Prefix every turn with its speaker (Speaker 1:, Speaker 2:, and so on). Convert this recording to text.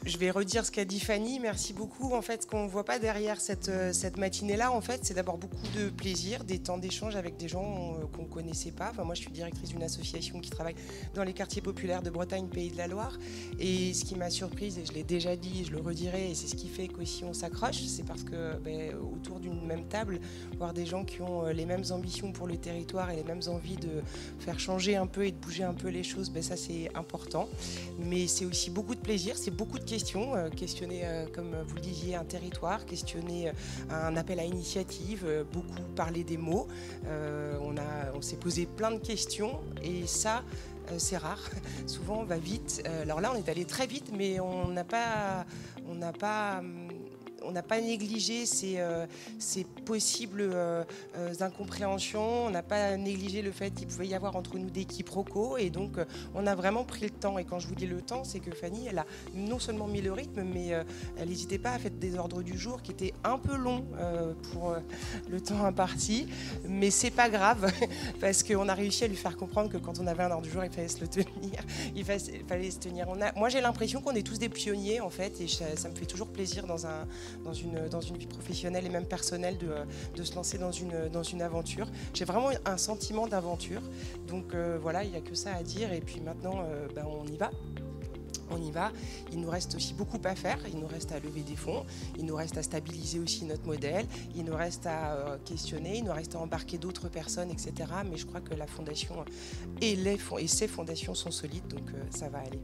Speaker 1: Je vais redire ce qu'a dit Fanny, merci beaucoup. En fait, ce qu'on ne voit pas derrière cette matinée-là, en fait, c'est d'abord beaucoup de plaisir, des temps d'échange avec des gens qu'on ne connaissait pas. Enfin, moi, je suis directrice d'une association qui travaille dans les quartiers populaires de Bretagne, Pays de la Loire. Et ce qui m'a surprise, et je l'ai déjà dit, je le redirai, et c'est ce qui fait qu'aussi on s'accroche, c'est parce que autour d'une même table, voir des gens qui ont les mêmes ambitions pour le territoire et les mêmes envies de faire changer un peu et de bouger un peu les choses, ça c'est important. Mais c'est aussi beaucoup de plaisir, c'est beaucoup de questions, questionner, comme vous le disiez, un territoire, questionner un appel à initiative, beaucoup parler des mots. On s'est posé plein de questions et ça, c'est rare. Souvent, on va vite. Alors là, on est allé très vite, mais on n'a pas négligé ces possibles incompréhensions, on n'a pas négligé le fait qu'il pouvait y avoir entre nous des quiproquos et donc on a vraiment pris le temps. Et quand je vous dis le temps, c'est que Fanny, elle a non seulement mis le rythme, mais elle n'hésitait pas à faire des ordres du jour qui étaient un peu longs pour le temps imparti, mais c'est pas grave parce qu'on a réussi à lui faire comprendre que quand on avait un ordre du jour, il fallait se le tenir. Il fallait se tenir. Moi, j'ai l'impression qu'on est tous des pionniers en fait, et ça me fait toujours plaisir dans une vie professionnelle et même personnelle de se lancer dans une aventure. J'ai vraiment un sentiment d'aventure. Donc voilà, il n'y a que ça à dire. Et puis maintenant, on y va. On y va. Il nous reste aussi beaucoup à faire. Il nous reste à lever des fonds. Il nous reste à stabiliser aussi notre modèle. Il nous reste à questionner. Il nous reste à embarquer d'autres personnes, etc. Mais je crois que la fondation et ses fondations sont solides. Donc ça va aller.